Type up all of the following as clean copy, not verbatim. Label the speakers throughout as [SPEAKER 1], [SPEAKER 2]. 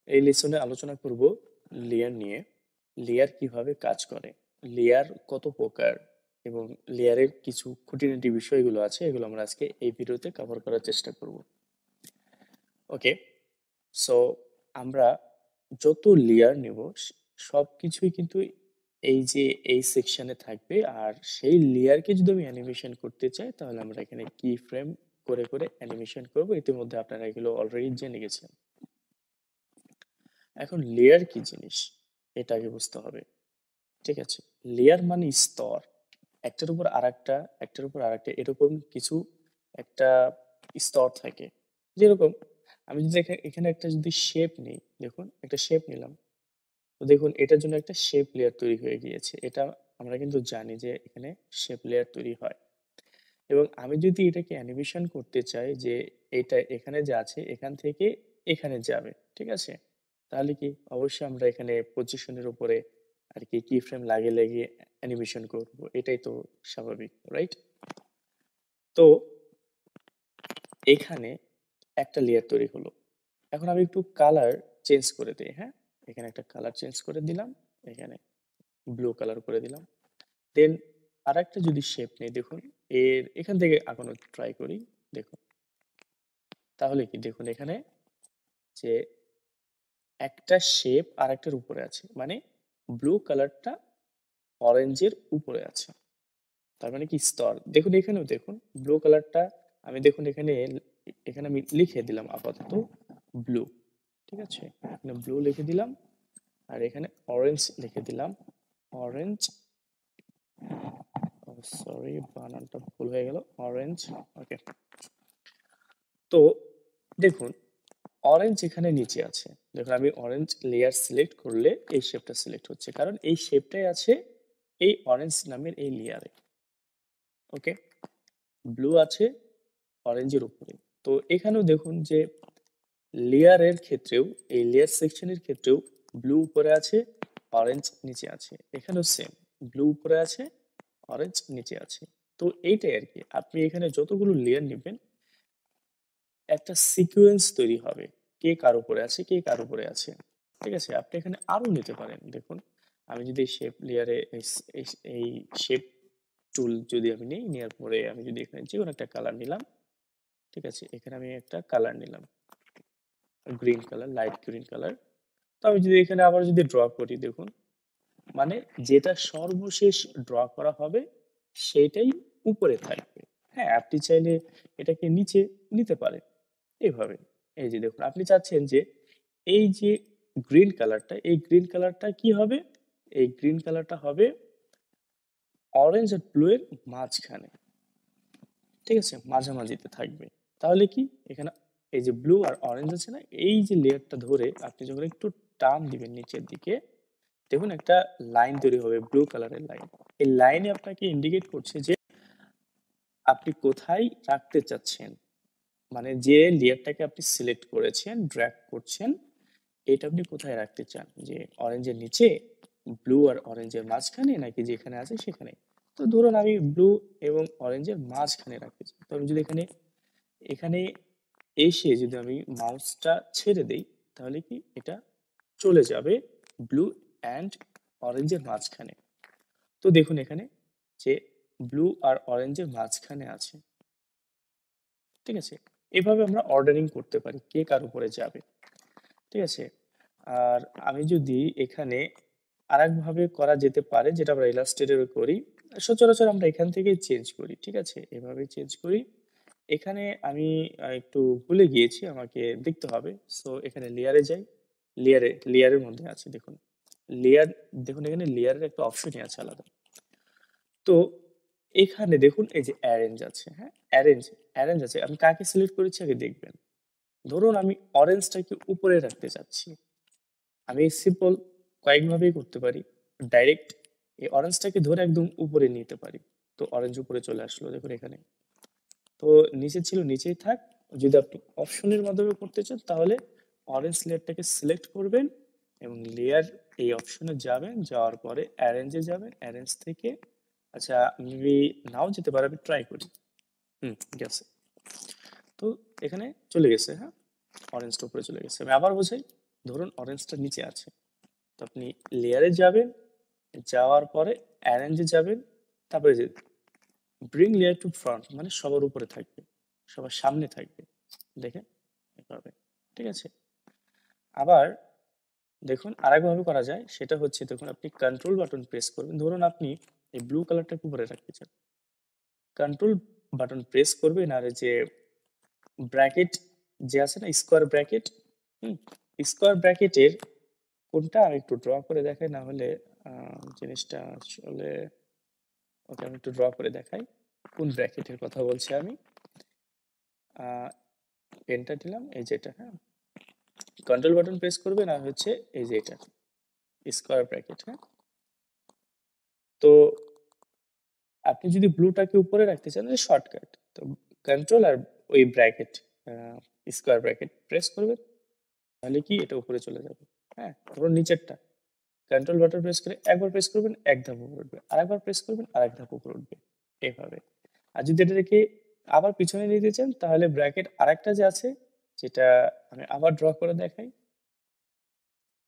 [SPEAKER 1] এই লেসনে আলোচনা করব লেয়ার নিয়ে। লেয়ার কিভাবে কাজ করে, লেয়ার কত প্রকার এবং লেয়ারের কিছু খুঁটিনাটি বিষয়গুলো আছে, এগুলো আমরা আজকে এই ভিডিওতে কভার করার চেষ্টা করব। ওকে, সো আমরা যত লেয়ার নেব সব কিছুই কিন্তু এই যে এই সেকশনে থাকবে। আর সেই লেয়ারকে যদি আমি অ্যানিমেশন করতে চাই তাহলে আমরা এখানে কি ফ্রেম করে করে অ্যানিমেশন করব। ইতিমধ্যে আপনারা এগুলো অলরেডি জেনে গেছেন। এখন লেয়ার কি জিনিস এটা আগে বুঝতে হবে। ঠিক আছে, লেয়ার মানে স্তর, একটার উপর আরেকটা, একটার উপর আরেকটা, এরকম কিছু একটা স্তর থাকে। যেরকম আমি যদি এখানে একটা যদি শেপ নিই, দেখুন একটা শেপ নিলাম, তো দেখুন এটার জন্য একটা শেপ লেয়ার তৈরি হয়ে গিয়েছে। এটা আমরা কিন্তু জানি যে এখানে শেপ লেয়ার তৈরি হয়। এবং আমি যদি এটাকে অ্যানিমেশন করতে চাই যে এটা এখানে যা আছে এখান থেকে এখানে যাবে, ঠিক আছে, তাহলে কি অবশ্যই আমরা এখানে পজিশনের উপরে আর কি কি ফ্রেম লাগিয়ে লাগিয়ে অ্যানিমেশন করব, এটাই তো স্বাভাবিক, রাইট? তো এখানে একটা লেয়ার তৈরি হলো। এখন আমি একটু কালার চেঞ্জ করে দিই। হ্যাঁ, এখানে একটা কালার চেঞ্জ করে দিলাম, এখানে ব্লু কালার করে দিলাম। দেন আরেকটা যদি শেপ নেই, দেখুন এখান থেকে আঁকানো ট্রাই করি। দেখুন তাহলে কি, দেখুন এখানে যে একটা শেপ আর একটার উপরে আছে, মানে ব্লু কালারটা অরেঞ্জের উপরে আছে, তার মানে কি স্তর। দেখুন এখানেও দেখুন ব্লু কালারটা আমি দেখুন এখানে এখানে আমি লিখে দিলাম আপাতত ব্লু, ঠিক আছে, এখানে ব্লু লিখে দিলাম আর এখানে অরেঞ্জ লিখে দিলাম, অরেঞ্জ, সরি বানানটা ভুল হয়ে গেল, অরেঞ্জ। ওকে, তো দেখুন অরেঞ্জ এখানে নিচে আছে। দেখুন আমি অরেঞ্জ লেয়ার সিলেক্ট করলে এই শেপটা সিলেক্ট হচ্ছে, কারণ এই শেপটাই আছে এই অরেঞ্জ নামের এই লেয়ারে। ওকে, ব্লু আছে অরেঞ্জের উপরে। তো এখানেও দেখুন যে লেয়ারের ক্ষেত্রেও, এই লেয়ার সেকশনের ক্ষেত্রেও ব্লু উপরে আছে অরেঞ্জ নিচে আছে, এখানেও সেম ব্লু উপরে আছে অরেঞ্জ নিচে আছে। তো এইটাই আর কি, আপনি এখানে যতগুলো লেয়ার নেবেন একটা সিকোয়েন্স তৈরি হবে, কে কার উপরে আছে কে কার উপরে আছে। ঠিক আছে, আপনি এখানে আরো নিতে পারেন। দেখুন আমি যদি শেপ লেয়ারে এই শেপ টুল যদি আমি নিই, নেওয়ার পরে আমি যদি এখানে যে কোনো একটা কালার নিলাম, ঠিক আছে, এখানে আমি একটা কালার নিলাম green colour, light green colour. তো আমি যদি এখানে আবার যদি ড্র করি, দেখুন মানে যেটা সর্বশেষ ড্র করা হবে সেটাই উপরে থাকবে। হ্যাঁ, আপনি চাইলে এটাকে নিচে নিতে পারেন এইভাবে। এই যে দেখুন আপনি চাচ্ছেন যে এই যে গ্রিন কালারটা, এই গ্রিন কালারটা কি হবে, এই গ্রিন কালারটা হবে অরেঞ্জ আর ব্লু এর মাঝখানে, ঠিক আছে, মাঝামাঝিতে থাকবে। তাহলে কি এখানে এই যে ব্লু আর অরেঞ্জ আছে না, এই যে লেয়ারটা ধরে আপনি যখন একটু টান দিবেন নিচের দিকে, দেখুন একটা লাইন তৈরি হবে, ব্লু কালারের লাইন। এই লাইনে আপনাকে ইন্ডিকেট করছে যে আপনি কোথায় রাখতে চাচ্ছেন, মানে যে লেয়ারটাকে আপনি সিলেক্ট করেছেন, ড্র্যাগ করছেন, এটা আপনি কোথায় রাখতে চান, যে অরেঞ্জের নিচে, ব্লু আর অরেঞ্জের মাঝখানে, নাকি যেখানে আছে সেখানে। তো ধরুন আমি ব্লু এবং অরেঞ্জের মাঝখানে রাখতে চাই। তো আমি যদি এখানে এখানে এসে যদি আমি মাউসটা ছেড়ে দেই, তাহলে কি এটা চলে যাবে ব্লু অ্যান্ড অরেঞ্জের মাঝখানে। তো দেখুন এখানে যে ব্লু আর অরেঞ্জের মাঝখানে আছে, ঠিক আছে। এভাবে আমরা অর্ডারিং করতে পারি কে কার উপরে যাবে, ঠিক আছে। আর আমি যদি এখানে আরেকভাবে করা যেতে পারে, যেটা আমরা ইলাস্ট্রেটরে করি, সচরাচর আমরা এখান থেকেই চেঞ্জ করি, ঠিক আছে, এভাবে চেঞ্জ করি। এখানে আমি একটু ভুলে গিয়েছি, আমাকে দেখতে হবে। সো এখানে লেয়ারে যাই, লেয়ারের মধ্যে আছে দেখুন লেয়ার, দেখুন এখানে লেয়ারের একটা অপশনই আছে আলাদা। তো এখানে দেখুন এই যে অ্যারেঞ্জ আছে, হ্যাঁ অ্যারেঞ্জ, অ্যারেঞ্জ আছে। আমি কাকে সিলেক্ট করেছি আগে দেখবেন। ধরুন আমি অরেঞ্জটাকে উপরে রাখতে চাচ্ছি, আমি সিম্পল কয়েকভাবেই করতে পারি। ডাইরেক্ট এই অরেঞ্জটাকে ধরে একদম উপরে নিতে পারি, তো অরেঞ্জ উপরে চলে আসলো দেখুন এখানে। তো নিচে ছিল নিচেই থাক। যদি আপনি অপশনের মাধ্যমে করতে চান তাহলে অরেঞ্জ লেয়ারটাকে সিলেক্ট করবেন এবং লেয়ার এই অপশনে যাবেন, যাওয়ার পরে অ্যারেঞ্জে যাবেন, অ্যারেঞ্জ থেকে আচ্ছা মেবি নাও যেতে পারে, আমি ট্রাই করি। গেছে। তো এখানে চলে গেছে, হ্যাঁ অরেঞ্জটা উপরে চলে গেছে। আমি আবার বোঝাই, ধরুন অরেঞ্জটা নিচে আছে, তো আপনি লেয়ারে যাবেন, যাওয়ার পরে অ্যারেঞ্জে যাবেন, তারপরে যে ব্রিং লেয়ার টু ফ্রন্ট মানে সবার উপরে থাকবে, সবার সামনে থাকবে, দেখেন এভাবে, ঠিক আছে। আবার দেখুন আরেকভাবে করা যায়, সেটা হচ্ছে দেখুন আপনি কন্ট্রোল বাটন প্রেস করবেন, ধরুন আপনি এই ব্লু কালারটাকে উপরে রাখতে চান, কন্ট্রোল বাটন প্রেস করবেন, আর এই যে ব্র্যাকেট যে আছে না, স্কোয়ার ব্র্যাকেট, স্কোয়ার ব্র্যাকেটের কোনটা আমি একটু ড্র করে দেখাই, না হলে জিনিসটা আসলে, ওকে আমি একটু ড্র করে দেখাই কোন ব্র্যাকেটের কথা বলছি আমি। পেনটা দিলাম, এই যেটা, হ্যাঁ, কন্ট্রোল বাটন প্রেস করবেন আর হচ্ছে এই যে এটা স্কোয়ার ব্র্যাকেট, হ্যাঁ। তো আপনি যদি ব্লুটাকে উপরে রাখতে চান শর্টকাট, তো কন্ট্রোল আর ওই ব্র্যাকেট স্কোয়ার ব্র্যাকেট প্রেস করবেন, তাহলে কি এটা উপরে চলে যাবে, হ্যাঁ। ধরুন নিচেরটা কন্ট্রোল বাটন প্রেস করে একবার প্রেস করবেন এক ধাপ উপরে উঠবে, আরেকবার প্রেস করবেন আরেক ধাপ উপরে উঠবে, এইভাবে। আর যদি এটা রেখে আবার পিছনে নিতে চান, তাহলে ব্র্যাকেট আরেকটা যে আছে, যেটা আমি আবার ড্র করে দেখাই,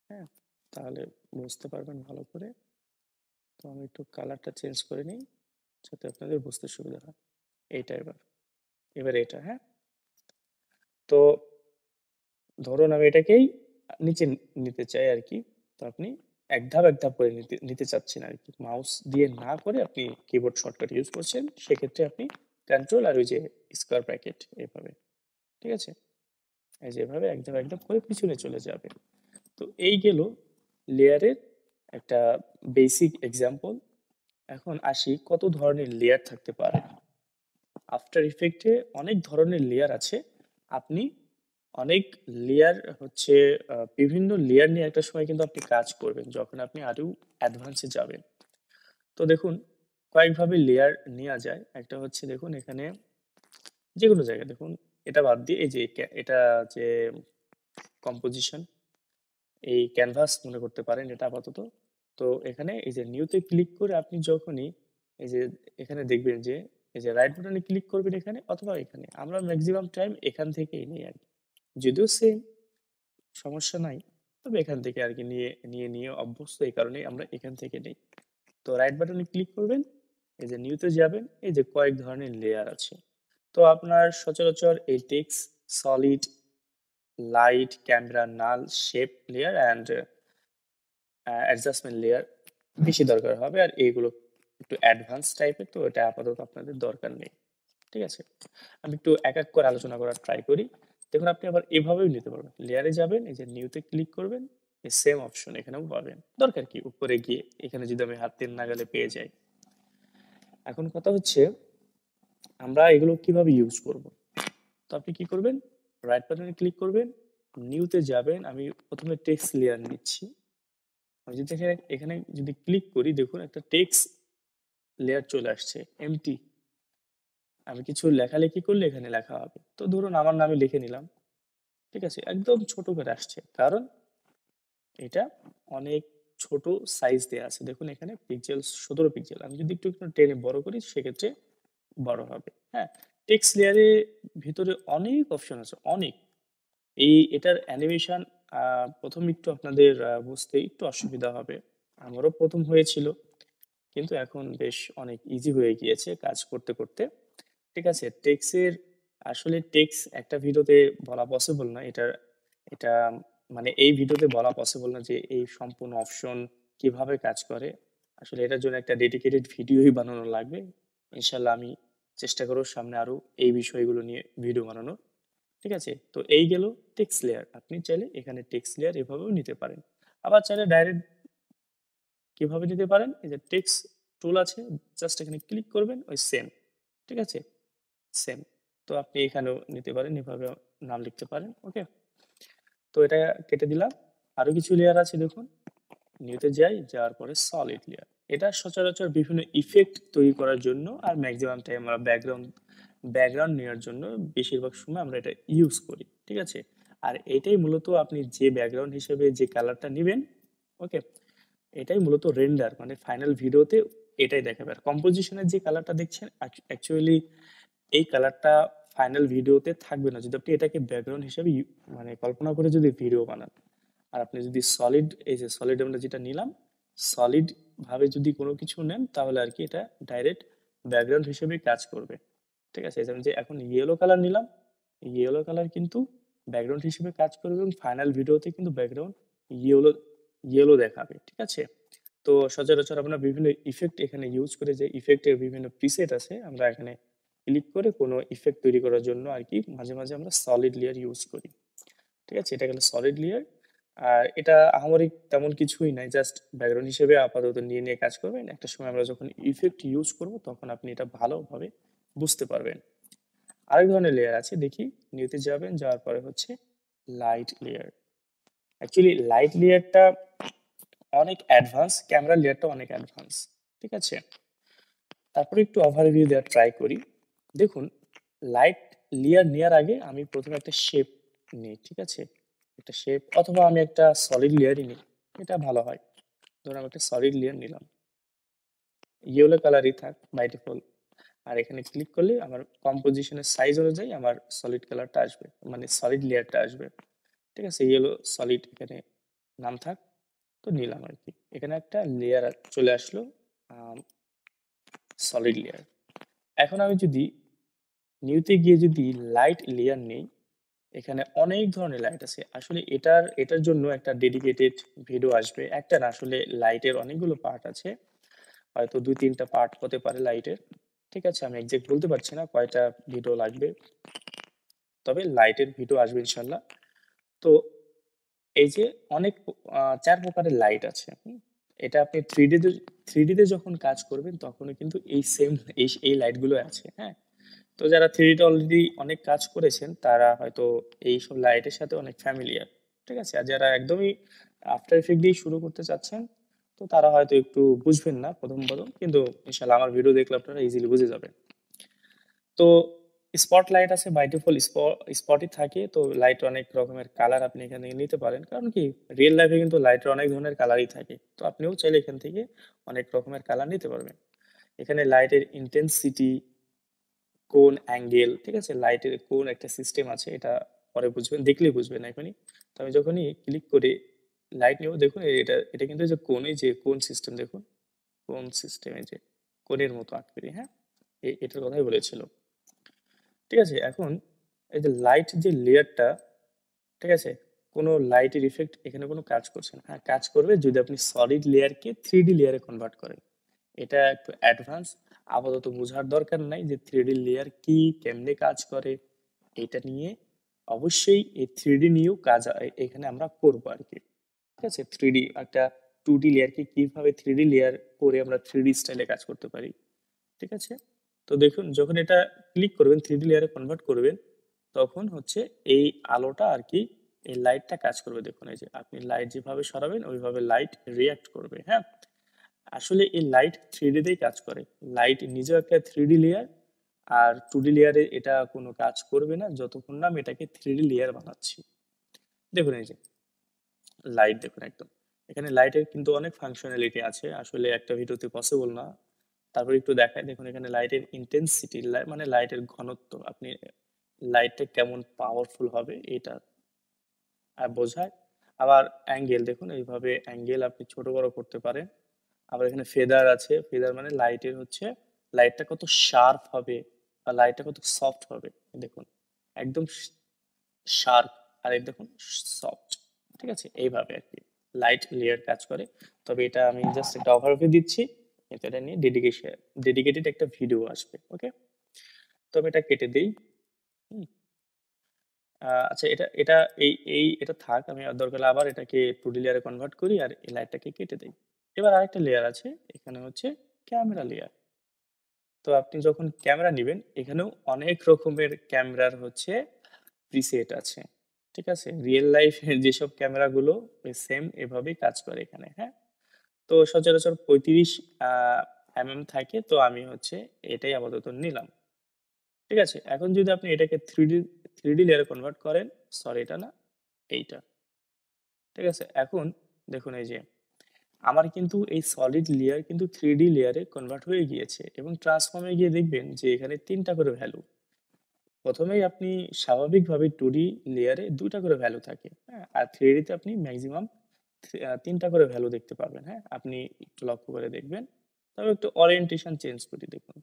[SPEAKER 1] হ্যাঁ, তাহলে বুঝতে পারবেন ভালো করে। তো আমি একটু কালারটা চেঞ্জ করে নিই যাতে আপনাদের বুঝতে সুবিধা হয়। এইটা এবার এটা, হ্যাঁ। তো ধরুন আমি এটাকেই নিচে নিতে চাই আর কি, তো আপনি এক ধাপ করে নিতে নিতে চাচ্ছেন আর কি, মাউস দিয়ে না করে আপনি কিবোর্ড শর্টকাট ইউজ করছেন, সেক্ষেত্রে আপনি কন্ট্রোল আর ওই যে স্কোয়ার ব্র্যাকেট এভাবে, ঠিক আছে, এই যে এভাবে এক ধাপ করে পিছনে চলে যাবে। তো এই গেল লেয়ারের একটা বেসিক এক্সাম্পল। এখন আসি কত ধরনের লেয়ার থাকতে পারে। আফটার ইফেক্টে অনেক ধরনের লেয়ার আছে, আপনি অনেক লেয়ার হচ্ছে বিভিন্ন লেয়ার নিয়ে একটা সময় কিন্তু আপনি কাজ করবেন যখন আপনি আরো অ্যাডভান্সে যাবেন। তো দেখুন কয়েকভাবে লেয়ার নেওয়া যায়, একটা হচ্ছে দেখুন এখানে যে কোনো জায়গায় দেখুন, এটা বাদ দিয়ে এই যে এটা যে কম্পোজিশন, এই ক্যানভাস মনে করতে পারেন এটা আপাতত। তো এখানে এই যে নিউতে ক্লিক করে আপনি যখনই এই যে এখানে দেখবেন যে এই যে রাইট বাটনে ক্লিক করবেন এখানে অথবা এখানে, আমরা ম্যাক্সিমাম টাইম এখান থেকেই নিই আর কি, যদিও সেম সমস্যা নাই, তবে এখান থেকে আর কি নিয়ে অভ্যস্ত, এই কারণেই আমরা এখান থেকে নিই। তো রাইট বাটনে ক্লিক করবেন, এই যে নিউতে যাবেন, এই যে কয়েক ধরনের লেয়ার আছে। তো আপনার সচরাচর এই text, solid, light, camera, null, shape layer and adjustment layer বেশি দরকার হবে, আর এইগুলো একটু অ্যাডভান্স টাইপের, তো এটা আপাতত আপনাদের দরকার নেই, ঠিক আছে। আমি একটু এক এক করে আলোচনা করার ট্রাই করি। দেখুন আপনি আবার এভাবেও নিতে পারবেন, লেয়ারে যাবেন, এই যে নিউতে ক্লিক করবেন, এই সেম অপশন এখানেও পাবেন, দরকার কি উপরে গিয়ে এখানে যদি আমি হাতের নাগালে পেয়ে যাই। এখন কথা হচ্ছে আমরা এগুলো কিভাবে ইউজ করব। তো আপনি কি করবেন, রাইট বাটনে ক্লিক করবেন, নিউতে যাবেন, আমি প্রথমে টেক্সট লেয়ার নিচ্ছি, আমি যদি এখানে যদি ক্লিক করি দেখুন একটা টেক্সট লেয়ার চলে আসছে এমটি, আমি কিছু লেখালেখি করলে এখানে লেখা হবে, তো ধরুন আমার নামে লিখে নিলাম, ঠিক আছে, একদম ছোট করে আসছে কারণ এটা অনেক ছোট সাইজ দেওয়া আছে, দেখুন এখানে পিক্সেল 17 পিক্সেল, আমি যদি একটু টেনে বড় করি সেক্ষেত্রে বড় হবে, হ্যাঁ। টেক্সট লেয়ারে ভিতরে অনেক অপশন আছে, অনেক, এটার অ্যানিমেশন প্রথম একটু আপনাদের বুঝতে একটু অসুবিধা হবে, আমারও প্রথম হয়েছিল, কিন্তু এখন বেশ অনেক ইজি হয়ে গিয়েছে কাজ করতে করতে, ঠিক আছে। টেক্সের আসলে টেক্স একটা ভিডিওতে বলা পসিবল না, এটা মানে এই ভিডিওতে বলা পসিবল না যে এই সম্পূর্ণ অপশন কিভাবে কাজ করে, আসলে এটার জন্য একটা ডেডিকেটেড ভিডিওই বানানো লাগবে। ইনশাল্লাহ আমি চেষ্টা করব সামনে আরো এই বিষয়গুলো নিয়ে ভিডিও বানানো, ঠিক আছে। তো এই গেল টেক্সট লেয়ার, আপনি চাইলে এখানে টেক্সট লেয়ার এভাবেও নিতে পারেন, আবার চাইলে ডাইরেক্ট কিভাবে নিতে পারেন, এই যে টেক্সট টুল আছে, জাস্ট এখানে ক্লিক করবেন ওই সেম, ঠিক আছে, সেম। তো আপনি এখানেও নিতে পারেন, এভাবে নাম লিখতে পারেন, ওকে। তো এটা কেটে দিলাম, আরো কিছু লেয়ার আছে দেখুন, নিউতে যাওয়ার পরে সলিড লেয়ার, এটা সচরাচর বিভিন্ন ইফেক্ট তৈরি করার জন্য আর ম্যাক্সিমাম টাইম আমরা ব্যাকগ্রাউন্ড নেওয়ার জন্য বেশিরভাগ সময় আমরা এটা ইউজ করি, ঠিক আছে। আর এটাই মূলত আপনি যে ব্যাকগ্রাউন্ড হিসেবে যে কালারটা নেবেন, ওকে, এটাই মূলত রেন্ডার মানে ফাইনাল ভিডিওতে এটাই দেখাবে। আর কম্পোজিশনের যে কালারটা দেখছেন অ্যাকচুয়ালি এই কালারটা ফাইনাল ভিডিওতে থাকবে না যদি আপনি এটাকে ব্যাকগ্রাউন্ড হিসেবে মানে কল্পনা করে যদি ভিডিও বানান। আর আপনি যদি সলিড, এই যে সলিড আমরা যেটা নিলাম, সলিড ভাবে যদি কোনো কিছু নেন তাহলে আর কি এটা ডাইরেক্ট ব্যাকগ্রাউন্ড হিসেবে কাজ করবে। ঠিক আছে, যেমন যে এখন ইয়েলো কালার নিলাম, ইয়েলো কালার কিন্তু ব্যাকগ্রাউন্ড হিসেবে কাজ করবে এবং ফাইনাল ভিডিওতে কিন্তু ব্যাকগ্রাউন্ড ইয়েলো ইয়েলো দেখাবে। ঠিক আছে, তো সচরাচর আমরা বিভিন্ন ইফেক্ট এখানে ইউজ করে, যে ইফেক্টের বিভিন্ন প্রিসেট আছে, আমরা এখানে ক্লিক করে কোনো ইফেক্ট তৈরি করার জন্য আর কি মাঝে মাঝে আমরা সলিড লেয়ার ইউজ করি। ঠিক আছে, এটা গেল সলিড লেয়ার। আর এটা আহামরি তেমন কিছুই নাই, জাস্ট ব্যাকগ্রাউন্ড হিসেবে আপাতত নিয়ে নিয়ে কাজ করবেন। একটা সময় আমরা যখন ইফেক্ট ইউজ করব তখন আপনি এটা ভালোভাবে বুঝতে পারবেন। আরেক ধরনের লেয়ার আছে, দেখি নিউতে যাবেন, যাওয়ার পরে হচ্ছে লাইট লেয়ার। অ্যাকচুয়ালি লাইট লেয়ারটা অনেক অ্যাডভান্স, ক্যামেরা লেয়ারটা অনেক অ্যাডভান্স। ঠিক আছে, তারপরে একটু ওভারভিউ দেওয়ার ট্রাই করি। দেখুন, লাইট লেয়ার নেওয়ার আগে আমি প্রথমে একটা শেপ নিই। ঠিক আছে, একটা শেপ, অথবা আমি একটা সলিড লেয়ারই নিই, এটা ভালো হয়। ধরুন আমি একটা সলিড লেয়ার নিলাম, ইয়েলো কালারই থাক বাই ডিফল্ট। আর এখানে ক্লিক করলে আমার কম্পোজিশনের সাইজ অনুযায়ী আমার সলিড কালারটা আসবে, মানে সলিড লেয়ারটা আসবে। ঠিক আছে, ইয়েলো সলিড এখানে নাম থাক, তো নিলাম আর কি। এখানে একটা লেয়ার চলে আসলো, সলিড লেয়ার। এখন আমি যদি নিউতে গিয়ে যদি লাইট লেয়ার নেই, এখানে অনেক ধরনের লাইট আছে। আসলে এটার জন্য একটা ডেডিকেটেড ভিডিও আসবে, একটা না, আসলে লাইটের অনেকগুলো পার্ট আছে, হয়তো 2-3টা পার্ট হতে পারে লাইটের। ঠিক আছে, আমি এক্সাক্ট বলতে পারছি না কয়টা ভিডিও লাগবে, তবে লাইটের ভিডিও আসবে ইনশাল্লাহ। তো এই যে অনেক 4 প্রকারের লাইট আছে। এটা আপনি থ্রি ডিতে যখন কাজ করবেন তখনও কিন্তু এই সেম এই লাইটগুলো আছে। হ্যাঁ, তো যারা থ্রিডিতে অলরেডি অনেক কাজ করেছেন তারা হয়তো এইসব লাইটের সাথে অনেক ফ্যামিলিয়ার। ঠিক আছে, আর যারা একদমই আফটার ইফেক্ট দিয়ে শুরু করতে চাচ্ছেন, তো তারা হয়তো একটু বুঝবেন না প্রথম প্রথম, কিন্তু ইনশাল্লাহ আমার ভিডিও দেখলে আপনারা ইজিলি বুঝে যাবেন। তো স্পট লাইট আছে, বাই ডিফল্ট স্পটই থাকে। তো লাইট অনেক রকমের কালার আপনি এখান থেকে নিতে পারেন, কারণ কি রিয়েল লাইফে কিন্তু লাইটের অনেক ধরনের কালারই থাকে, তো আপনিও চাইলে এখান থেকে অনেক রকমের কালার নিতে পারবেন। এখানে লাইটের ইন্টেন্সিটি, কোন অ্যাঙ্গেল, ঠিক আছে, লাইটের কোন একটা সিস্টেম আছে, এটা পরে বুঝবেন, দেখলেই বুঝবেন এখনই। তো আমি যখনই ক্লিক করে লাইট নেব, দেখুন এটা এটা কিন্তু যে কোন, এই যে কোন সিস্টেম, দেখুন কোন সিস্টেমে যে কোণের মতো আকৃতি। হ্যাঁ, এটার কথাই বলেছিল। ঠিক আছে, এখন এই যে লাইট যে লেয়ারটা, ঠিক আছে, কোনো লাইটের ইফেক্ট এখানে কোনো কাজ করছে না। হ্যাঁ, কাজ করবে যদি আপনি সলিড লেয়ারকে 3D লেয়ারে কনভার্ট করেন। এটা একটু অ্যাডভান্স, আপাতত বোঝার দরকার নাই যে 3D লেয়ার কি, কেমনে কাজ করে। এটা নিয়ে অবশ্যই এই 3D নিয়েও কাজ এখানে আমরা করবো আর কি। ঠিক আছে, 3D একটা 2D লেয়ারকে কিভাবে 3D লেয়ার করে আমরা 3D স্টাইলে কাজ করতে পারি। ঠিক আছে, তো দেখুন যখন এটা ক্লিক করবেন 3D লেয়ারে কনভার্ট করবেন, তখন হচ্ছে এই আলোটা আর কি, এই লাইটটা কাজ করবে। দেখুন এই যে আপনি লাইট যেভাবে সরাবেন ওইভাবে লাইট রিয়াক্ট করবে। হ্যাঁ, আসলে এই লাইট 3D তেই কাজ করে। লাইট নিজেও একটা 3D লেয়ার, আর 2D লেয়ারে এটা কোনো কাজ করবে না যতক্ষণ না আমি এটাকে 3D লেয়ার বানাচ্ছি। দেখুন এই যে লাইট, দেখুন একদম এখানে লাইটের কিন্তু অনেক ফাংশনালিটি আছে, আসলে একটা ভিডিওতে পসিবল না। তারপর একটু দেখায়, দেখুন এখানে লাইটের ইন্টেন্সিটি, মানে লাইটের ঘনত্ব, আপনি লাইটটা কেমন পাওয়ারফুল হবে এটা বোঝায়। আবার অ্যাঙ্গেল, দেখুন এইভাবে অ্যাঙ্গেল আপনি ছোট বড় করতে পারেন। আবার এখানে ফেদার আছে, ফেদার মানে লাইটের হচ্ছে লাইটটা কত শার্প হবে বা লাইটটা কত সফট হবে। দেখুন একদম শার্প, আর এই দেখুন সফট। ঠিক আছে, এইভাবে আর কি লাইট লেয়ার কাজ করে। তবে এটা আমি জাস্ট একটা ওভারভিউ দিচ্ছি, কিন্তু এটা নিয়ে ডেডিকেটেড একটা ভিডিও আসবে। ওকে, তো আমি এটা কেটে দিই। আচ্ছা, এটা এটা এই এই এটা থাক, আমি আর দরকার হলে আবার এটাকে 2D লেয়ারে কনভার্ট করি আর এই লাইটটাকে কেটে দিই। এবার আরেকটা লেয়ার আছে, এখানে হচ্ছে ক্যামেরা লেয়ার। তো আপনি যখন ক্যামেরা নেবেন, এখানেও অনেক রকমের ক্যামেরার হচ্ছে প্রিসেট আছে। ঠিক আছে, রিয়েল লাইফে যেসব ক্যামেরাগুলো সেম এভাবেই কাজ করে এখানে। হ্যাঁ, তো সচরাচর 35 থাকে, তো আমি হচ্ছে এটাই আপাতত নিলাম। ঠিক আছে, এখন যদি আপনি এটাকে থ্রি ডি লেয়ারে কনভার্ট করেন, সরি এটা না, এইটা। ঠিক আছে, এখন দেখুন এই যে আমার কিন্তু এই সলিড লেয়ার কিন্তু 3D লেয়ারে কনভার্ট হয়ে গিয়েছে, এবং ট্রান্সফর্মে গিয়ে দেখবেন যে এখানে 3টা করে ভ্যালু, প্রথমেই আপনি স্বাভাবিকভাবে 2D লেয়ারে 2টা করে ভ্যালু থাকে, হ্যাঁ? আর 3D তে আপনি ম্যাক্সিমাম 3টা করে ভ্যালু দেখতে পাবেন, হ্যাঁ? আপনি একটু লক্ষ্য করে দেখবেন। তবে একটু ওরিয়েন্টেশন চেঞ্জ করি দেখুন।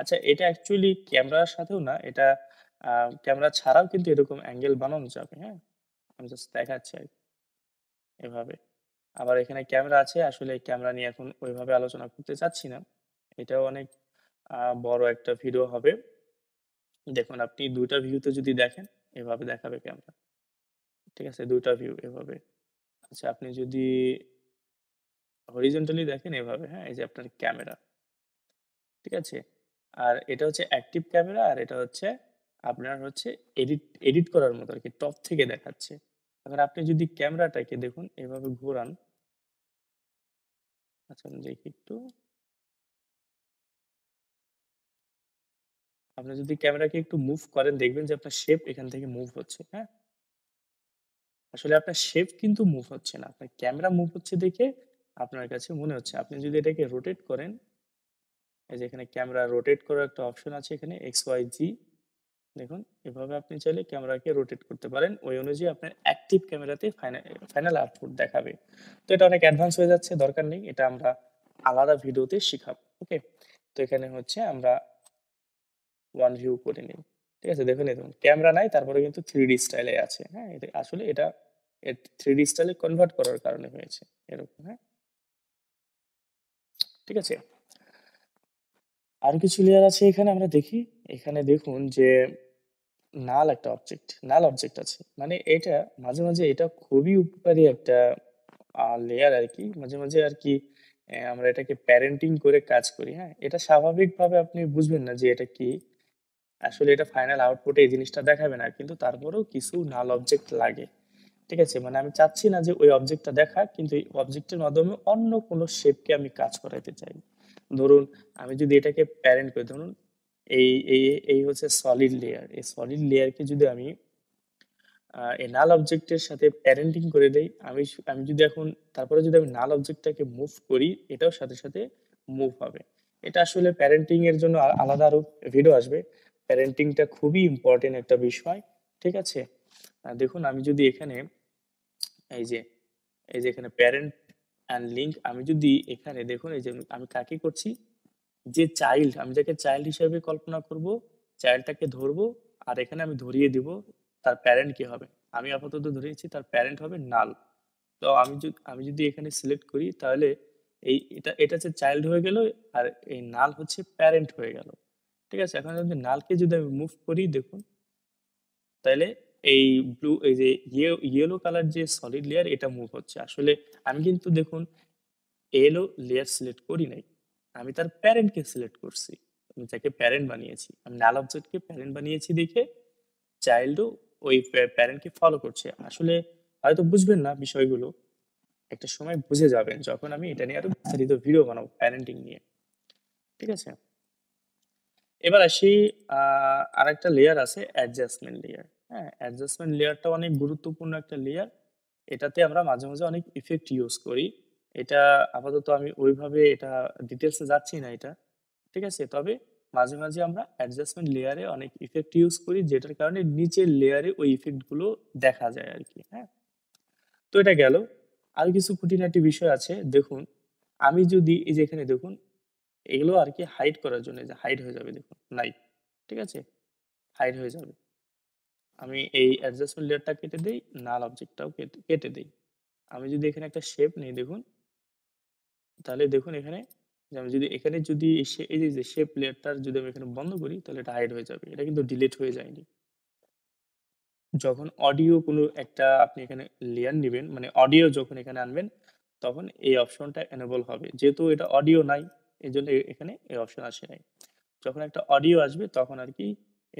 [SPEAKER 1] আচ্ছা, এটা অ্যাকচুয়ালি ক্যামেরার সাথেও না, এটা ক্যামেরা ছাড়াও কিন্তু এরকম অ্যাঙ্গেল বানানো যাবে, হ্যাঁ? আমি জাস্ট দেখাচ্ছি আরকি এভাবে। আবার এখানে ক্যামেরা আছে। আসলে ক্যামেরা নিয়ে এখন ওইভাবে আলোচনা করতে চাচ্ছি না। এটাও অনেক আ বড় একটা ভিডিও হবে। দেখুন আপনি ২ টা ভিউতে যদি দেখেন, এভাবে দেখাবে ক্যামেরা। ঠিক আছে? ২ টা ভিউ এভাবে। আচ্ছা, আপনি যদি হরিজন্টালি দেখেন এভাবে, হ্যাঁ? এই যে আপনার ক্যামেরা। ঠিক আছে? আর এটা হচ্ছে অ্যাক্টিভ ক্যামেরা, আর এটা হচ্ছে আপনার হচ্ছে এডিট এডিট করার মতো আরকি, টপ থেকে দেখাচ্ছে। এবার আপনি যদি ক্যামেরাটাকে দেখুন এভাবে ঘোরান। আচ্ছা, আমি দেখি একটু। আপনি যদি ক্যামেরাকে একটু মুভ করেন দেখবেন যে আপনার শেপ এখান থেকে মুভ হচ্ছে, হ্যাঁ? আসলে আপনার শেপ কিন্তু মুভ হচ্ছে না। আপনার ক্যামেরা মুভ হচ্ছে দেখে আপনার কাছে মনে হচ্ছে। আপনি যদি এটাকে রোটেট করেন, এই যে এখানে ক্যামেরা রোটেট করার একটা অপশন আছে এখানে এক্স, ওয়াই, জি। দেখুন এভাবে আপনি চাইলে ক্যামেরাকে রোটেট করতে পারেন। ওই অনুযায়ী আপনার অ্যাক্টিভ ক্যামেরাতে ফাইনাল আউটপুট দেখাবে। তো এটা অনেক অ্যাডভান্স হয়ে যাচ্ছে, দরকার নেই। এটা আমরা আলাদা ভিডিওতে শিখাবো। ওকে? তো এখানে হচ্ছে আমরা ওয়ান ভিউ করে নিই। ঠিক আছে? দেখুন এই দেখুন ক্যামেরা নাই, তারপরে কিন্তু 3D স্টাইলে আছে। হ্যাঁ? এটা আসলে এটা 3D স্টাইলে কনভার্ট করার কারণে হয়েছে এরকম, হ্যাঁ? ঠিক আছে? আরো কিছু লেয়ার আছে এখানে আমরা দেখি। এখানে দেখুন যে নাল একটা অবজেক্ট, নাল অবজেক্ট আছে। মানে এটা মাঝে, মাঝে এটা খুবই উপকারী একটা লেয়ার আরকি। মাঝে, মাঝে আরকি আমরা এটাকে প্যারেন্টিং করে কাজ করি, হ্যাঁ? এটা স্বাভাবিকভাবে আপনি বুঝবেন না যে এটা কি। আসলে এটা ফাইনাল আউটপুটে এই জিনিসটা দেখাবে না। কিন্তু তারপরেও কিছু নাল অবজেক্ট লাগে। ঠিক আছে? মানে আমি চাচ্ছি না যে ওই অবজেক্টটা দেখাক, কিন্তু এই অবজেক্টের মাধ্যমে অন্য কোনো শেপকে আমি কাজ করাইতে চাই। ধরুন আমি যদি এটাকে প্যারেন্ট করি, ধরুন এই এই এই হচ্ছে সলিড লেয়ার। এই সলিড লেয়ারকে যদি আমি এই নাল অবজেক্টের সাথে প্যারেন্টিং করে দেই, আমি যদি এখন তারপরে যদি আমি নাল অবজেক্টটাকে মুভ করি, এটাও সাথে, সাথে মুভ হবে। এটা আসলে প্যারেন্টিং এর জন্য আলাদা আরো ভিডিও আসবে। প্যারেন্টিংটা খুবই ইম্পোর্টেন্ট একটা বিষয়। ঠিক আছে? দেখুন আমি যদি এখানে এই যে এই যে এখানে প্যারেন্ট অ্যান্ড লিঙ্ক, আমি যদি এখানে দেখুন এই যে আমি কাকে করছি, যে চাইল্ড, আমি যাকে চাইল্ড হিসেবে কল্পনা করব, চাইল্ডটাকে ধরবো, আর এখানে আমি ধরিয়ে দিব তার প্যারেন্ট কি হবে। আমি আপাতত ধরিয়েছি তার প্যারেন্ট হবে নাল। তো আমি যদি এখানে সিলেক্ট করি তাহলে এটা হচ্ছে চাইল্ড হয়ে গেল, আর এই নাল হচ্ছে প্যারেন্ট হয়ে গেল। ঠিক আছে? এখন যদি নালকে যদি আমি মুভ করি দেখুন, তাইলে এই এই যে ইয়েলো কালার যে সলিড লেয়ার এটা মুভ হচ্ছে। আসলে আমি কিন্তু দেখুন এলো লেয়ার সিলেক্ট করি নাই। আমি তার প্যারেন্টকে সিলেক্ট করছি। আমি যাকে প্যারেন্ট বানিয়েছি। আমি নাল অবজেক্টকে প্যারেন্ট বানিয়েছি দেখে চাইল্ডও ওই প্যারেন্টকে ফলো করছে। আসলে হয়তো বুঝবেন না বিষয়গুলো। একটা সময় বুঝে যাবেন যখন আমি এটা নিয়ে আরো বিস্তারিত ভিডিও বানাবো প্যারেন্টিং নিয়ে। ঠিক আছে? এবার আসি আরেকটা লেয়ার আছে অ্যাডজাস্টমেন্ট লেয়ার। হ্যাঁ? অ্যাডজাস্টমেন্ট লেয়ারটা অনেক গুরুত্বপূর্ণ একটা লেয়ার। এটাতে আমরা মাঝে, মাঝে অনেক ইফেক্ট ইউজ করি। এটা আপাতত আমি ওইভাবে এটা ডিটেইলস এ যাচ্ছি না এটা। ঠিক আছে? তবে মাঝে, মাঝে আমরা অ্যাডজাস্টমেন্ট লেয়ারে অনেক ইফেক্ট ইউজ করি, যেটার কারণে নিচের লেয়ারে ওই ইফেক্ট গুলো দেখা যায় আরকি। হ্যাঁ? তো এটা গেল। আরো কিছু খুঁটিনাটি বিষয় আছে। দেখুন, আমি যদি এই যে এখানে দেখুন, এগুলো আরকি হাইড করার জন্য, এই যে হাইড হয়ে যাবে দেখুন, নাই। ঠিক আছে? হাইড হয়ে যাবে। আমি এই অ্যাডজাস্টমেন্ট লেয়ারটা কেটে দেই, নাল অবজেক্টটাও কেটে কেটে দেই। আমি যদি এখানে একটা শেপ নেই দেখুন, তাহলে দেখুন এখানে যে আমি যদি এখানে যদি এই যে শেপ লেয়ারটা যদি আমি এখানে বন্ধ করি তাহলে এটা হাইড হয়ে যাবে। এটা কিন্তু ডিলিট হয়ে যায়নি। যখন অডিও কোনো একটা আপনি এখানে লেয়ার নিবেন, মানে অডিও যখন এখানে আনবেন, তখন এই অপশনটা এনেবল হবে। যেহেতু এটা অডিও নাই, এজন্য এখানে এই অপশন আসে নাই। যখন একটা অডিও আসবে তখন আরকি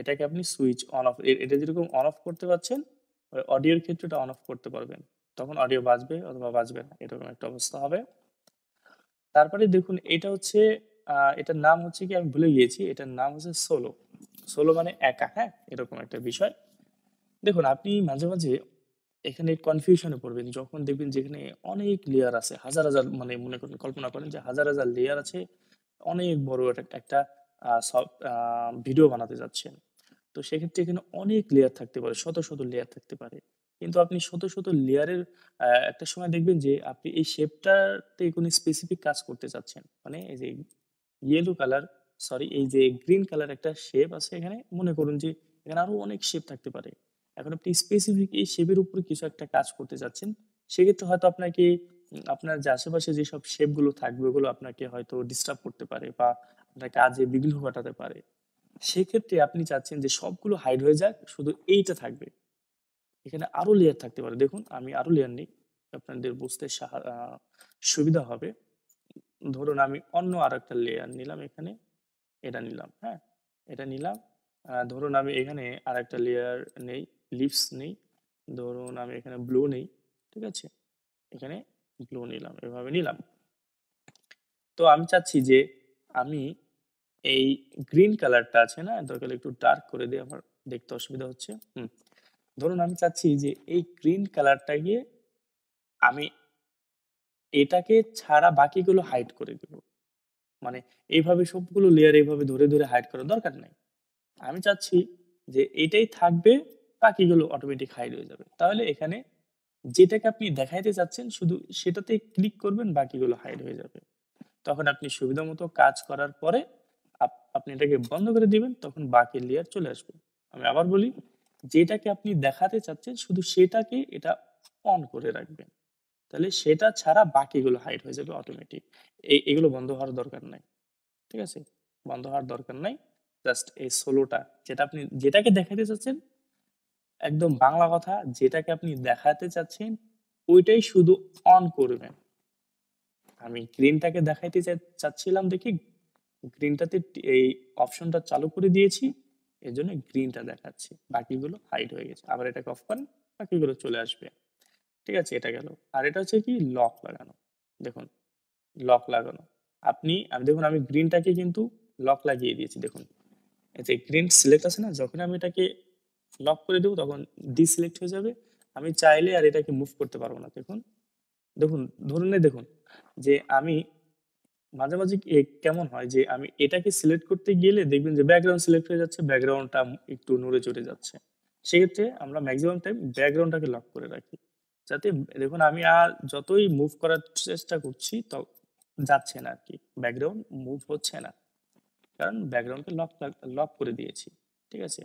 [SPEAKER 1] এটাকে আপনি সুইচ অন অফ, এটা যেরকম অন অফ করতে পারছেন, ওই অডিওর ক্ষেত্রে এটা অন অফ করতে পারবেন। তখন অডিও বাজবে অথবা বাজবে না। এরকম একটা অবস্থা হবে। তারপরে দেখুন এটা হচ্ছে এটার নাম হচ্ছে কি আমি ভুলে গিয়েছি। এটার নাম হচ্ছে সোলো। সোলো মানে একা, হ্যাঁ? এরকম একটা বিষয়। দেখুন আপনি মাঝে, মাঝে এখানে কনফিউশনে পড়বেন যখন দেখবেন যেখানে অনেক লেয়ার আছে। হাজার, হাজার, মানে মনে করেন কল্পনা করেন যে হাজার, হাজার লেয়ার আছে। অনেক বড় একটা একটা ভিডিও বানাতে যাচ্ছেন। তো সেক্ষেত্রে এখানে অনেক লেয়ার থাকতে পারে, শত শত লেয়ার থাকতে পারে। কিন্তু আপনি শত শত লেয়ারের একটা সময় দেখবেন যে আপনি এই শেপটাতে কোনো স্পেসিফিক কাজ করতে চাচ্ছেন, মানে এই যে ইয়েলো কালার, সরি এই যে গ্রিন কালার একটা শেপ আছে এখানে, মনে করুন যে এখানে আরো অনেক শেপ থাকতে পারে। এখন আপনি স্পেসিফিক এই শেপের উপরে কিছু একটা কাজ করতে চাচ্ছেন, সেক্ষেত্রে হয়তো আপনাকে আপনার যে আশেপাশে যেসব শেপ গুলো থাকবে ওগুলো আপনাকে হয়তো ডিস্টার্ব করতে পারে বা আপনার কাজে বিঘ্ন ঘটাতে পারে। সেক্ষেত্রে আপনি চাচ্ছেন যে সবগুলো হাইড হয়ে যাক, শুধু এইটা থাকবে। এখানে আরো লেয়ার থাকতে পারে, দেখুন আমি আরো লেয়ার নিই, আপনাদের বুঝতে সুবিধা হবে। ধরুন আমি অন্য আর একটা লেয়ার নিলাম এখানে, এটা নিলাম, হ্যাঁ এটা নিলাম। ধরুন আমি এখানে আর একটা লেয়ার নেই, লিভস নেই, ধরুন আমি এখানে ব্লু নেই, ঠিক আছে, এখানে ব্লু নিলাম, এভাবে নিলাম। তো আমি চাচ্ছি যে আমি এই গ্রিন কালারটা আছে না, দরকার হলে একটু ডার্ক করে দিই, আমার দেখতে অসুবিধা হচ্ছে। ধরুন আমি চাচ্ছি যে এই গ্রিন কালারটাকে আমি এটাকে ছাড়া বাকিগুলো হাইড করে দিব, মানে এইভাবে সবগুলো লেয়ার এইভাবে ধরে ধরে হাইড করার দরকার নাই। আমি চাচ্ছি যে এটাই থাকবে, বাকিগুলো অটোমেটিক হাইড হয়ে যাবে। তাহলে এখানে যেটাকে আপনি দেখাইতে চাচ্ছেন শুধু সেটাতে ক্লিক করবেন, বাকিগুলো হাইড হয়ে যাবে। তখন আপনি সুবিধা মতো কাজ করার পরে আপনি এটাকে বন্ধ করে দিবেন, তখন বাকি লেয়ার চলে আসবে। আমি আবার বলি, যেটাকে আপনি দেখাতে চাচ্ছেন শুধু সেটাকে এটা অন করে রাখবেন, তাহলে সেটা ছাড়া বাকিগুলো হাইড হয়ে যাবে অটোমেটিক। এগুলো বন্ধ হওয়ার দরকার নাই, ঠিক আছে, বন্ধ হওয়ার দরকার নাই। জাস্ট এই সোলোটা, যেটা আপনি যেটাকে দেখাতে চাচ্ছেন, একদম বাংলা কথা, যেটাকে আপনি দেখাতে চাচ্ছেন ওইটাই শুধু অন করবেন। আমি গ্রিনটাকে দেখাইতে চাচ্ছিলাম দেখি গ্রিনটাতে এই অপশনটা চালু করে দিয়েছি, এর জন্য গ্রিনটা দেখাচ্ছে, বাকিগুলো হাইড হয়ে গেছে। আবার এটাকে অফ করেন, বাকিগুলো চলে আসবে, ঠিক আছে, এটা গেল। আর এটা হচ্ছে কি লক লাগানো, দেখুন লক লাগানো। আমি দেখুন আমি গ্রিনটাকে কিন্তু লক লাগিয়ে দিয়েছি, দেখুন এই যে গ্রিন সিলেক্ট আছে না, যখন আমি এটাকে লক করে দেবো তখন ডিসিলেক্ট হয়ে যাবে। আমি চাইলে আর এটাকে মুভ করতে পারবো না। দেখুন দেখুন ধরুন দেখুন যে আমি মাঝে মাঝে কেমন হয় যে আমি এটাকে সিলেক্ট করতে গেলে দেখবেন যে ব্যাকগ্রাউন্ড সিলেক্ট হয়ে যাচ্ছে, ব্যাকগ্রাউন্ডটা একটু নড়ে চড়ে যাচ্ছে। সেক্ষেত্রে আমরা ম্যাক্সিমাম টাইম ব্যাকগ্রাউন্ডটাকে লক করে রাখি, যাতে দেখুন আমি আর যতই মুভ করার চেষ্টা করছি তো যাচ্ছে না আর কি, ব্যাকগ্রাউন্ড মুভ হচ্ছে না, কারণ ব্যাকগ্রাউন্ডকে লক করে দিয়েছি, ঠিক আছে।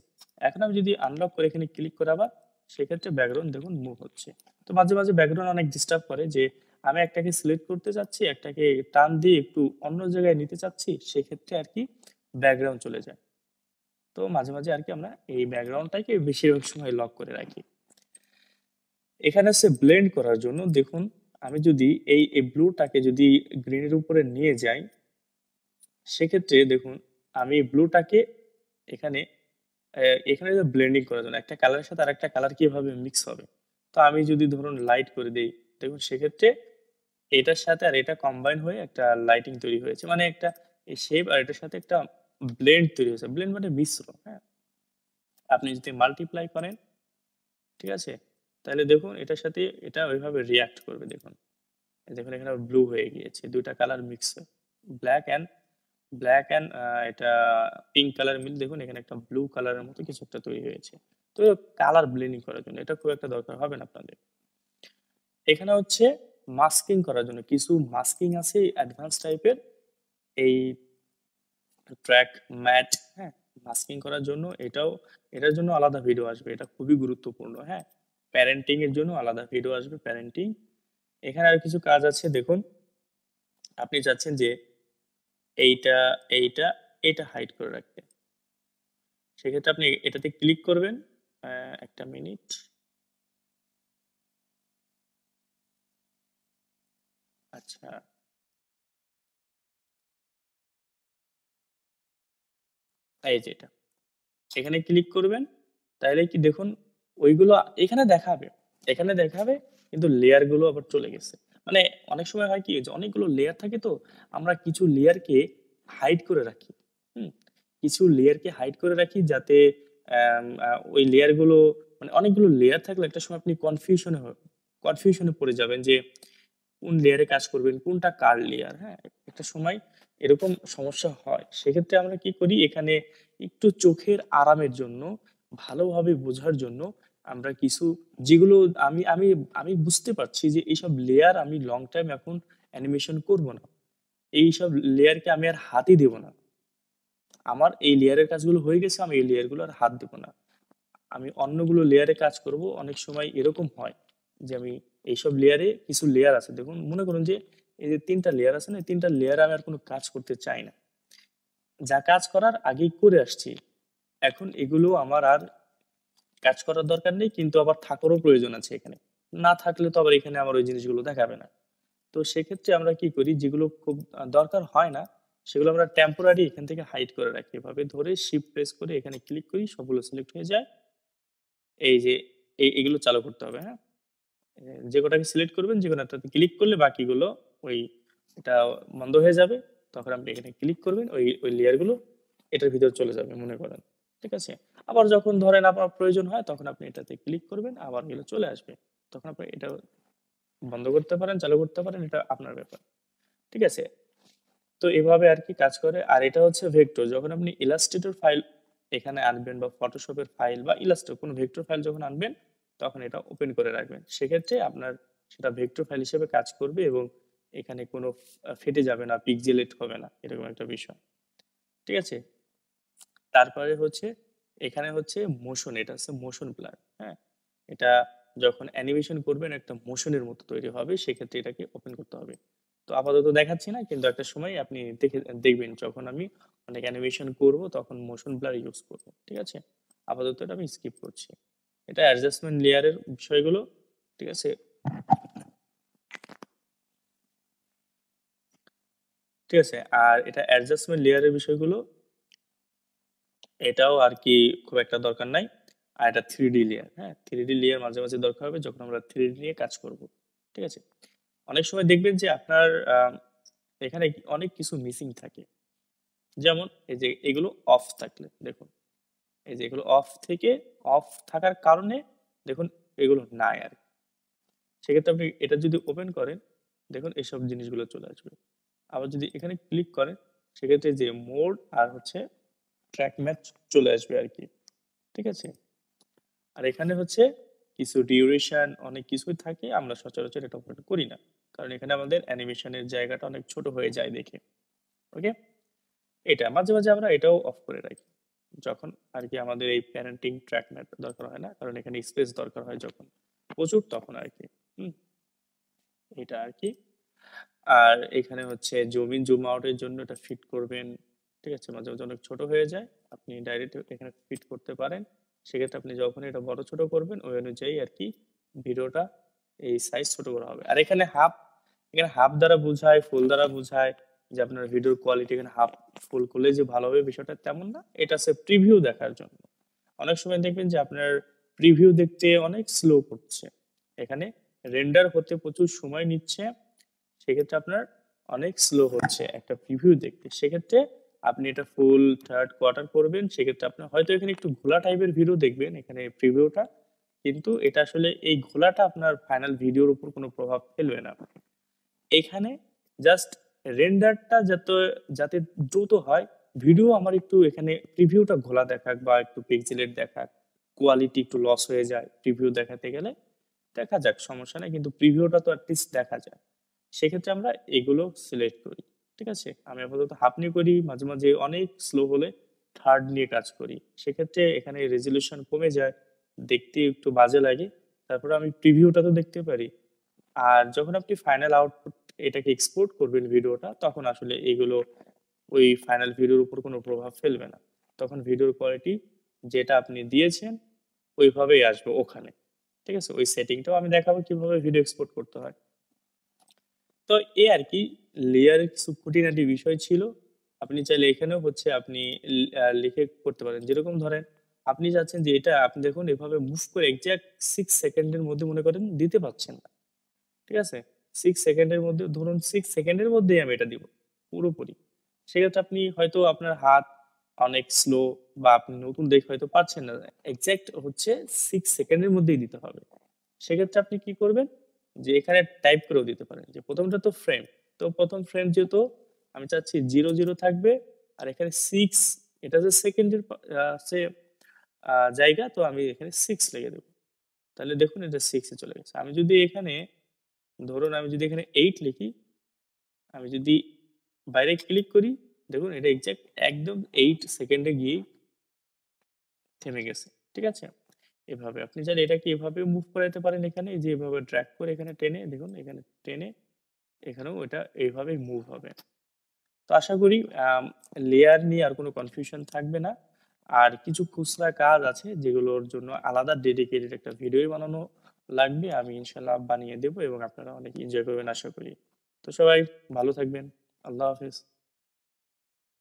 [SPEAKER 1] এখন আমি যদি আনলক করে এখানে ক্লিক করে আবার, সেক্ষেত্রে ব্যাকগ্রাউন্ড দেখুন মুভ হচ্ছে। তো মাঝে মাঝে ব্যাকগ্রাউন্ড অনেক ডিস্টার্ব করে, যে আমি একটাকে সিলেক্ট করতে চাচ্ছি, একটাকে টান দিয়ে একটু অন্য জায়গায় নিতে চাচ্ছি, সেক্ষেত্রে আর কি ব্যাকগ্রাউন্ড চলে যায়। তো মাঝে মাঝে আর কি আমরা এই ব্যাকগ্রাউন্ডটাকে বেশিরভাগ সময় লক করে রাখি। এখানে আছে ব্লেন্ড করার জন্য, দেখুন আমি যদি এই ব্লুটাকে যদি গ্রিনের উপরে নিয়ে যাই, সেক্ষেত্রে দেখুন আমি ব্লুটাকে এখানে এখানে ব্লেন্ডিং করার জন্য একটা কালারের সাথে আরেকটা কালার কিভাবে মিক্স হবে, তো আমি যদি ধরুন লাইট করে দিই, দেখুন সেক্ষেত্রে এটার সাথে আর এটা কম্বাইন হয়ে একটা লাইটিং তৈরি হয়েছে, মানে একটা এই শেপ আর এটার সাথে একটা ব্লেন্ড তৈরি হয়েছে। ব্লেন্ড মানে মিশ্র, হ্যাঁ। আপনি যদি মাল্টিপ্লাই করেন, ঠিক আছে, তাহলে দেখুন এটার সাথে এটা ওইভাবে রিয়াক্ট করবে। দেখুন দেখুন এখানে ব্লু হয়ে গিয়েছে, দুইটা কালার মিক্স হয়ে ব্ল্যাক অ্যান্ড এটা পিঙ্ক কালার মিল, দেখুন এখানে একটা ব্লু কালারের মতো কিছু একটা তৈরি হয়েছে। তো কালার ব্লেন্ডিং করার জন্য এটা খুব একটা দরকার হবে না আপনাদের। এখানে হচ্ছে মাস্কিং করার জন্য কিছু মাস্কিং আছে অ্যাডভান্স টাইপের, এই ট্র্যাক ম্যাট, হ্যাঁ, মাস্কিং করার জন্য এটার জন্য আলাদা ভিডিও আসবে, এটা খুবই গুরুত্বপূর্ণ, হ্যাঁ। প্যারেন্টিং এর জন্য আলাদা ভিডিও আসবে, প্যারেন্টিং। এখানে আর কিছু কাজ আছে, দেখুন আপনি চাচ্ছেন যে এইটা এইটা এটা হাইড করে রাখতে, সেক্ষেত্রে আপনি এটাতে ক্লিক করবেন। একটা মিনিট, আচ্ছা এই যে এটা, এখানে ক্লিক করবেন, তাহলে কি দেখুন ওইগুলো এখানে দেখাবে, কিন্তু লেয়ার গুলো আবার চলে গেছে। মানে অনেক সময় হয় কি যে অনেকগুলো লেয়ার থাকে, তো আমরা কিছু লেয়ারকে হাইড করে রাখি, হুম, কিছু লেয়ারকে হাইড করে রাখি যাতে ওই লেয়ার গুলো, মানে অনেকগুলো লেয়ার থাকলে একটা সময় আপনি কনফিউশনে পড়ে যাবেন যে কোন লেয়ারে কাজ করবেন, কোনটা কার লেয়ার, হ্যাঁ। একটা সময় এরকম সমস্যা হয়। সেক্ষেত্রে আমরা কি করি, এখানে একটু চোখের আরামের জন্য, ভালোভাবে বোঝার জন্য আমরা কিছু, যেগুলো আমি আমি আমি বুঝতে পারছি যে এইসব লেয়ার আমি লং টাইম এখন অ্যানিমেশন করব না। এইসব লেয়ারকে আমি আর হাতই দেব না। আমার এই লেয়ারের কাজগুলো হয়ে গেছে, আমি এই লেয়ারগুলো আর হাত দেব না। আমি অন্যগুলো লেয়ারে কাজ করব। অনেক সময় এরকম হয় যে আমি এইসব লেয়ারে, কিছু লেয়ার আছে দেখুন, মনে করুন যে এই যে ৩টা লেয়ার আছে না, এই ৩টা লেয়ারে আমি আর কোনো কাজ করতে চাই না। যা কাজ করার আগেই করে আসছি। এখন এগুলো আমার আর কাজ করার দরকার নেই, কিন্তু আবার থাকারও প্রয়োজন আছে এখানে। না থাকলে তো আবার এখানে আমার ওই জিনিসগুলো দেখাবে না। তো সেক্ষেত্রে আমরা কি করি, যেগুলো খুব দরকার হয় না সেগুলো আমরা টেম্পোরারি এখান থেকে হাইড করে রাখি। এভাবে ধরে শিফট প্রেস করে এখানে ক্লিক করি, সবগুলো সিলেক্ট হয়ে যায়। এই যে এগুলো চালু করতে হবে, হ্যাঁ? যে কটাকে সিলেক্ট করবেন, যে কোনো একটাতে ক্লিক করলে বাকিগুলো ওই এটা বন্ধ হয়ে যাবে। তখন আপনি এখানে ক্লিক করবেন, ওই লেয়ারগুলো এটার ভিতরে চলে যাবে মনে করেন। ঠিক আছে? আবার যখন ধরেন আপনার প্রয়োজন হয় তখন আপনি এটাতে ক্লিক করবেন, আবার এগুলো চলে আসবে। তখন আপনি এটা বন্ধ করতে পারেন, চালু করতে পারেন, এটা আপনার ব্যাপার। ঠিক আছে? তো এভাবে আর কি কাজ করে। আর এটা হচ্ছে ভেক্টর। যখন আপনি ইলাস্ট্রেটর ফাইল এখানে আনবেন বা ফটোশপের ফাইল বা ইলাস্ট্রেটর কোনো ভেক্টর ফাইল যখন আনবেন, তখন এটা ওপেন করে রাখবেন। সেক্ষেত্রে আপনার সেটা ভেক্টর ফাইল হিসেবে কাজ করবে এবং এখানে কোনো ফেটে যাবে না, পিক্সেলেট হবে না, এরকম একটা বিষয়। ঠিক আছে? তারপরে হচ্ছে এখানে হচ্ছে মোশন, এটা হচ্ছে মোশন ব্লার। হ্যাঁ, এটা যখন অ্যানিমেশন করবেন একটা মোশনের মতো তৈরি হবে, সেক্ষেত্রে এটাকে ওপেন করতে হবে। তো আপাতত দেখাচ্ছি না, কিন্তু একটা সময় আপনি দেখবেন যখন আমি অনেক অ্যানিমেশন করব তখন মোশন ব্লার ইউজ করব। ঠিক আছে? আপাতত এটা আমি স্কিপ করছি। এটা অ্যাডজাস্টমেন্ট লেয়ারের বিষয়গুলো। ঠিক আছে? ঠিক আছে, আর এটা অ্যাডজাস্টমেন্ট লেয়ারের বিষয়গুলো, এটাও আর কি খুব একটা দরকার নাই। আর এটা 3D লেয়ার, হ্যাঁ, 3D লেয়ার মাঝে মাঝে দরকার হবে যখন আমরা 3D নিয়ে কাজ করব। ঠিক আছে? অনেক সময় দেখবেন যে আপনার এখানে অনেক কিছু মিসিং থাকে। যেমন এই যে এগুলো অফ থাকলে দেখুন, এই যে এগুলো অফ থেকে, অফ থাকার কারণে দেখুন এগুলো নাই আর কি। সেক্ষেত্রে আপনি এটা যদি ওপেন করেন, দেখুন এসব জিনিসগুলো চলে আসবে। আবার যদি এখানে ক্লিক করেন, সেক্ষেত্রে যে মোড আর হচ্ছে ট্র্যাক ম্যাচ চলে আসবে আর কি। ঠিক আছে? আর এখানে হচ্ছে কিছু ডিউরেশন অনেক কিছুই থাকে, আমরা সচরাচর এটা ওপেন করি না, কারণ এখানে আমাদের অ্যানিমেশনের জায়গাটা অনেক ছোট হয়ে যায় দেখে। ওকে, এটা মাঝে মাঝে আমরা এটাও অফ করে রাখি যখন আর কি আমাদের এই প্যারেন্টিং ট্র্যাক ম্যাপ দরকার হয় না, কারণ এখানে স্পেস দরকার হয় যখন প্রচুর, তখন আর কি। হুম, এটা আর কি। আর এখানে হচ্ছে জুম ইন জুম আউটের জন্য এটা ফিট করবেন। ঠিক আছে? মাঝে মাঝে অনেক ছোট হয়ে যায়, আপনি ডাইরেক্ট এখানে ফিট করতে পারেন। সেক্ষেত্রে আপনি যখন এটা বড় ছোট করবেন ওই অনুযায়ী আর কি ভিডিওটা এই সাইজ ছোট করা হবে। আর এখানে হাফ, এখানে হাফ দ্বারা বোঝায়, ফুল দ্বারা বোঝায় যে আপনার ভিডিওর কোয়ালিটি এখানে হাফ ফুল করলে যে ভালো হবে বিষয়টা তেমন না, এটা হচ্ছে প্রিভিউ দেখার জন্য। অনেক সময় দেখবেন যে আপনার প্রিভিউ দেখতে অনেক স্লো করছে, এখানে রেন্ডার হতে প্রচুর সময় নিচ্ছে, সেক্ষেত্রে আপনার অনেক স্লো হচ্ছে একটা প্রিভিউ দেখতে। সেক্ষেত্রে আপনি এটা ফুল থার্ড কোয়ার্টার করবেন, সেক্ষেত্রে আপনার হয়তো এখানে একটু ঘোলা টাইপের ভিডিও দেখবেন এখানে প্রিভিউটা, কিন্তু এটা আসলে এই ঘোলাটা আপনার ফাইনাল ভিডিওর উপর কোনো প্রভাব ফেলবে না। এখানে জাস্ট রেন্ডারটা যাতে যাতে দ্রুত হয়, ভিডিও আমার একটু এখানে প্রিভিউটা ঘোলা দেখাক বা একটু পিক্সেলেট দেখাক, কোয়ালিটি একটু লস হয়ে যায় প্রিভিউ দেখাতে গেলে, দেখা যাক সমস্যা নেই, কিন্তু প্রিভিউটা তো অ্যাটলিস্ট দেখা যায়। সেক্ষেত্রে আমরা এগুলো সিলেক্ট করি। ঠিক আছে? আমি আপাতত হাফ নিয়ে করি, মাঝে মাঝে অনেক স্লো হলে থার্ড নিয়ে কাজ করি। সেক্ষেত্রে এখানে রেজলিউশন কমে যায়, দেখতে একটু বাজে লাগে, তারপরে আমি প্রিভিউটা তো দেখতে পারি। আর যখন আপনি ফাইনাল আউটপুট এটাকে এক্সপোর্ট করবেন ভিডিওটা, তখন আসলে এগুলো ওই ফাইনাল ভিডিওর উপর কোনো প্রভাব ফেলবে না। তখন ভিডিওর কোয়ালিটি যেটা আপনি দিয়েছেন ওইভাবেই আসবে ওখানে। ঠিক আছে? ওই সেটিংটাও আমি দেখাবো কিভাবে ভিডিও এক্সপোর্ট করতে হয়। তো এই আর কি লেয়ারের কিছু খুঁটিনাটি বিষয় ছিল। আপনি চাইলে এখানেও হচ্ছে আপনি লিখে করতে পারেন। যেরকম ধরেন আপনি চাচ্ছেন যে এটা আপনি দেখুন এভাবে মুভ করে এক্সাক্ট 6 সেকেন্ডের মধ্যে মনে করেন দিতে পারছেন না। ঠিক আছে? 6 সেকেন্ডের মধ্যে, ধরুন 6 সেকেন্ডের মধ্যেই আমি এটা দিব পুরোপুরি। সেক্ষেত্রে আপনি হয়তো আপনার হাত অনেক স্লো বা আপনি নতুন দেখে হয়তো পারছেন না। এক্সাক্ট হচ্ছে 6 সেকেন্ডের মধ্যেই দিতে হবে। সেক্ষেত্রে আপনি কি করবেন, যে এখানে টাইপ করেও দিতে পারেন যে প্রথমটা তো ফ্রেম, তো প্রথম ফ্রেম যেহেতু আমি চাচ্ছি 0 0 থাকবে, আর এখানে 6, এটা যে সেকেন্ডের সে জায়গা, তো আমি এখানে 6 লিখে দেবো। তাহলে দেখুন এটা 6 এ চলে গেছে। আমি যদি এখানে, ধরুন আমি যদি এখানে 8 লিখি, আমি যদি বাইরে ক্লিক করি, দেখুন এটা এক্সাক্ট একদম 8 সেকেন্ডে গিয়ে থেমে গেছে। ঠিক আছে? এভাবে আপনি চাইলে এটাকে এভাবেও মুভ করাইতে পারেন এখানে, এই যে এভাবে ড্র্যাগ করে এখানে টেনে, দেখুন এখানে টেনে এখানেও এটা এইভাবেই মুভ হবে। তো আশা করি লেয়ার নিয়ে আর কোনো কনফিউশন থাকবে না। আর কিছু খুচরা কাজ আছে যেগুলোর জন্য আলাদা ডেডিকেটেড একটা ভিডিও বানানো লাগবে। আমি ইনশাল্লাহ বানিয়ে দেবো এবং আপনারা অনেক এনজয় করবেন আশা করি। তো সবাই ভালো থাকবেন। আল্লাহ হাফেজ।